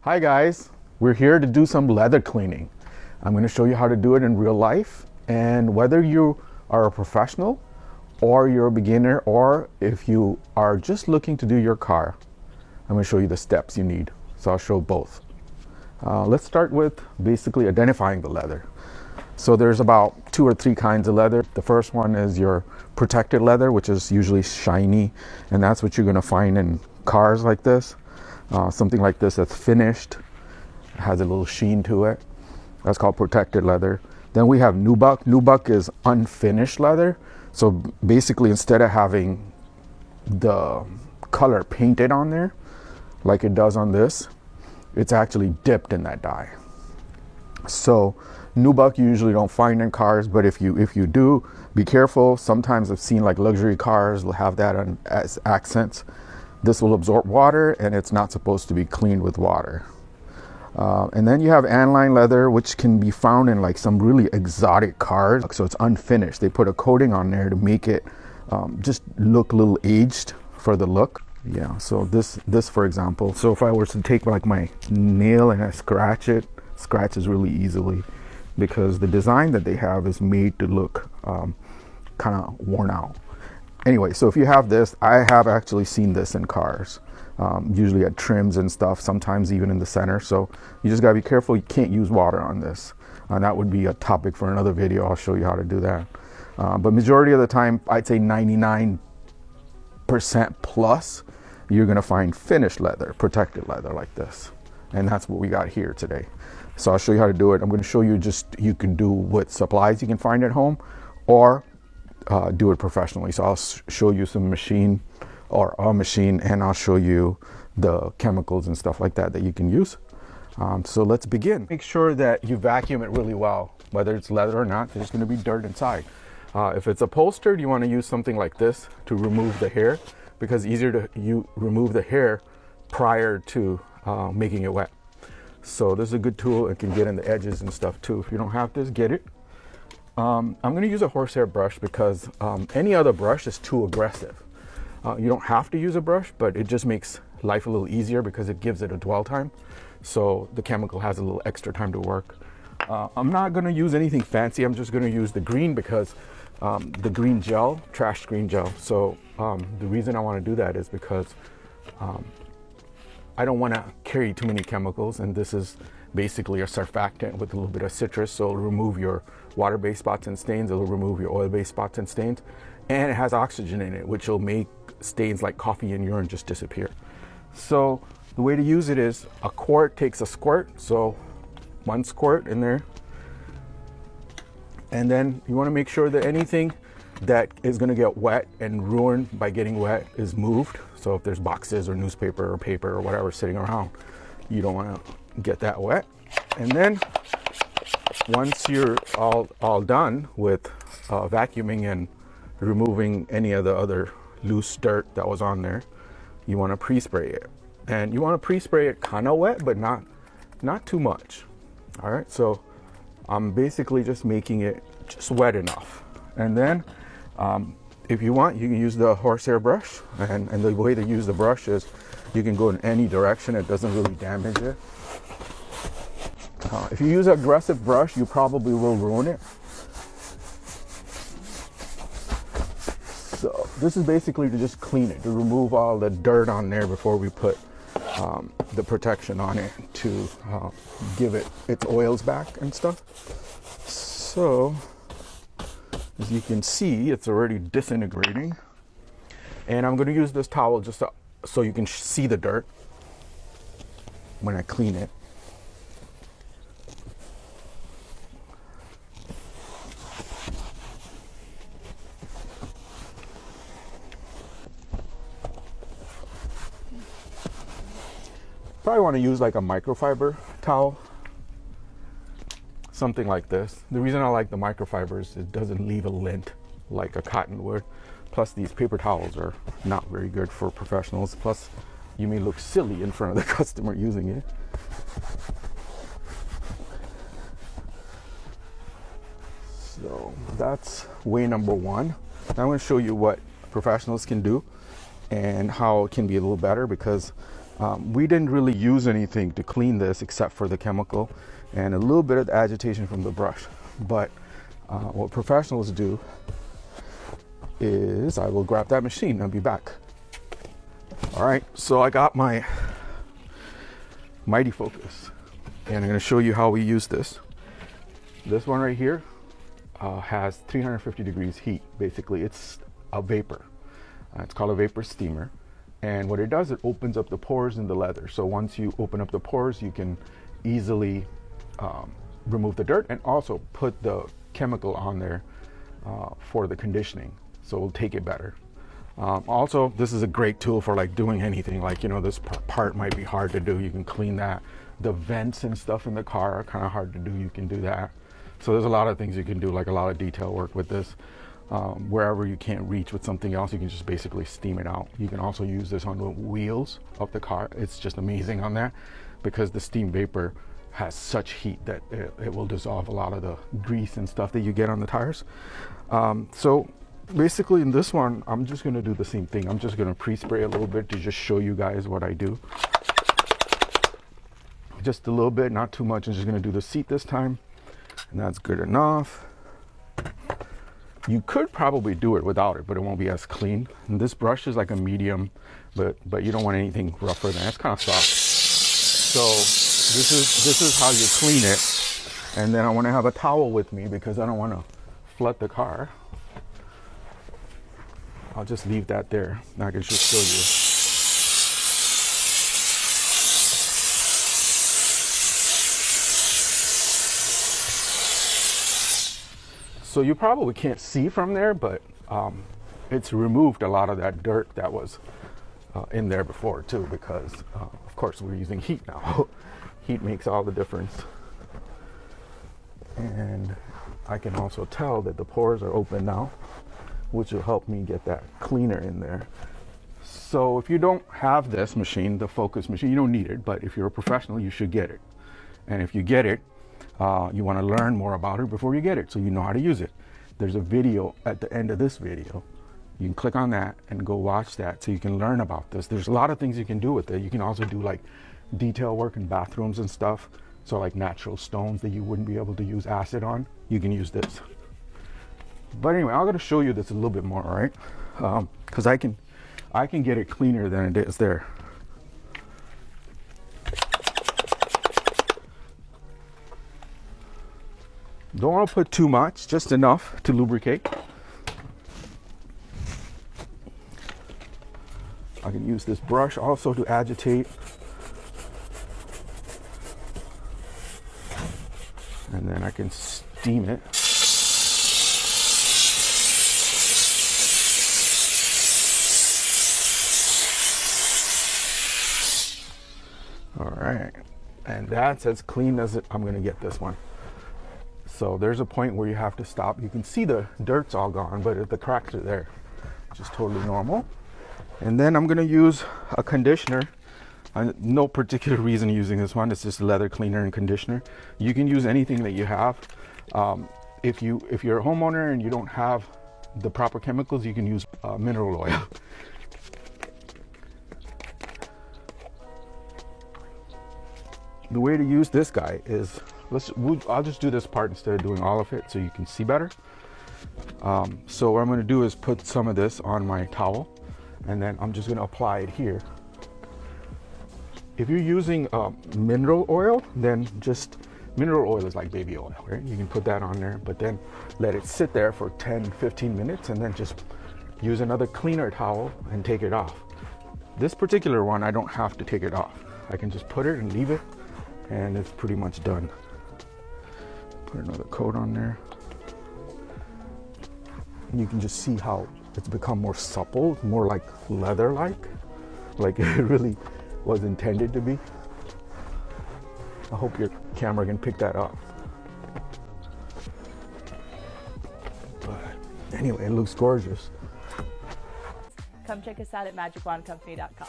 Hi guys, we're here to do some leather cleaning. I'm going to show you how to do it in real life, and whether you are a professional or you're a beginner, or if you are just looking to do your car, I'm going to show you the steps you need. So I'll show both. Let's start with basically identifying the leather. So there's about 2 or 3 kinds of leather. The first one is your protected leather, which is usually shiny, and that's what you're going to find in cars like this. Something like this that's finished, has a little sheen to it. That's called protected leather. Then we have nubuck. Nubuck is unfinished leather. So basically, instead of having the color painted on there, like it does on this, it's actually dipped in that dye. So nubuck you usually don't find in cars, but if you do, be careful. Sometimes I've seen like luxury cars will have that as accents. This will absorb water, and it's not supposed to be cleaned with water. And then you have aniline leather, which can be found in like some really exotic cars. So it's unfinished. They put a coating on there to make it just look a little aged for the look. Yeah, so this for example, so if I were to take like my nail and I scratch it, scratches really easily, because the design that they have is made to look kind of worn out. Anyway, so if you have this, I have actually seen this in cars, usually at trims and stuff, sometimes even in the center. So you just gotta be careful. You can't use water on this. That would be a topic for another video. I'll show you how to do that. But majority of the time, I'd say 99% plus, you're gonna find finished leather, protected leather like this. And that's what we got here today. So I'll show you how to do it. I'm gonna show you you can do what supplies you can find at home, or do it professionally. So I'll show you some machine or a machine, and I'll show you the chemicals and stuff like that you can use. So let's begin. Make sure that you vacuum it really well. Whether it's leather or not, there's going to be dirt inside. If it's upholstered, you want to use something like this to remove the hair, because it's easier to remove the hair prior to making it wet. So this is a good tool. It can get in the edges and stuff too. If you don't have this, get it. I'm going to use a horsehair brush because any other brush is too aggressive. You don't have to use a brush, but it just makes life a little easier because it gives it a dwell time. So the chemical has a little extra time to work. I'm not going to use anything fancy. I'm just going to use the green because the green gel, trash green gel. So the reason I want to do that is because I don't want to carry too many chemicals, and this is basically a surfactant with a little bit of citrus, so it'll remove your water-based spots and stains, it'll remove your oil-based spots and stains, and it has oxygen in it, which will make stains like coffee and urine just disappear. So the way to use it is a quart takes a squirt, so 1 squirt in there, and then you want to make sure that anything that is going to get wet and ruined by getting wet is moved. So if there's boxes or newspaper or paper or whatever sitting around, you don't want to get that wet. And then once you're all done with vacuuming and removing any of the other loose dirt that was on there, you want to pre-spray it. And you want to pre-spray it kind of wet, but not too much. All right, so I'm basically just making it just wet enough. And then if you want, you can use the horsehair brush, and the way to use the brush is you can go in any direction. It doesn't really damage it. If you use an aggressive brush, you probably will ruin it. So this is basically to just clean it, to remove all the dirt on there before we put the protection on it to give it its oils back and stuff. So as you can see, it's already disintegrating. And I'm going to use this towel just so you can see the dirt when I clean it. Probably want to use like a microfiber towel, something like this. The reason I like the microfiber is it doesn't leave a lint like a cotton would. Plus these paper towels are not very good for professionals. Plus you may look silly in front of the customer using it. So that's way number 1. Now I'm going to show you what professionals can do and how it can be a little better, because We didn't really use anything to clean this except for the chemical and a little bit of the agitation from the brush. But what professionals do is I will grab that machine and I'll be back. All right, so I got my Mighty Focus and I'm going to show you how we use this. This one right here has 350 degrees heat. Basically, it's a vapor. It's called a vapor steamer. And what it does, it opens up the pores in the leather. So once you open up the pores, you can easily remove the dirt and also put the chemical on there for the conditioning. So it'll take it better. Also, this is a great tool for like doing anything. Like, you know, this part might be hard to do. You can clean that. The vents and stuff in the car are kind of hard to do. You can do that. So there's a lot of things you can do, like a lot of detail work with this. Wherever you can't reach with something else, you can just basically steam it out. You can also use this on the wheels of the car. It's just amazing on that because the steam vapor has such heat that it will dissolve a lot of the grease and stuff that you get on the tires. So basically in this one, I'm just going to do the same thing. I'm just going to pre-spray a little bit to just show you guys what I do. Just a little bit, not too much. I'm just going to do the seat this time, and that's good enough. You could probably do it without it, but it won't be as clean. And this brush is like a medium, but you don't want anything rougher than that. It's kind of soft. So this is how you clean it. And then I want to have a towel with me because I don't want to flood the car. I'll just leave that there. Now I can just show you. So you probably can't see from there, but it's removed a lot of that dirt that was in there before too, because of course we're using heat now. Heat makes all the difference. And I can also tell that the pores are open now, which will help me get that cleaner in there. So if you don't have this machine, the Focus machine, you don't need it, but if you're a professional, you should get it. And if you get it, you want to learn more about it before you get it so you know how to use it. There's a video at the end of this video. You can click on that and go watch that so you can learn about this. There's a lot of things you can do with it. You can also do like detail work in bathrooms and stuff. So like natural stones that you wouldn't be able to use acid on, you can use this. But anyway, I'm going to show you this a little bit more, all right? Because I can get it cleaner than it is there. Don't want to put too much, just enough to lubricate. I can use this brush also to agitate. And then I can steam it. All right, and that's as clean as I'm going to get this one. So there's a point where you have to stop. You can see the dirt's all gone, but the cracks are there, which is totally normal. And then I'm going to use a conditioner. No particular reason using this one. It's just leather cleaner and conditioner. You can use anything that you have. If you're a homeowner and you don't have the proper chemicals, you can use mineral oil. The way to use this guy is, I'll just do this part instead of doing all of it so you can see better. So what I'm going to do is put some of this on my towel, and then I'm just going to apply it here. If you're using mineral oil, then just mineral oil is like baby oil, right? You can put that on there, but then let it sit there for 10-15 minutes and then just use another cleaner towel and take it off. This particular one, I don't have to take it off. I can just put it and leave it, and it's pretty much done. Put another coat on there. And you can just see how it's become more supple, more like leather-like, like it really was intended to be. I hope your camera can pick that up. But anyway, it looks gorgeous. Come check us out at magicwandcompany.com.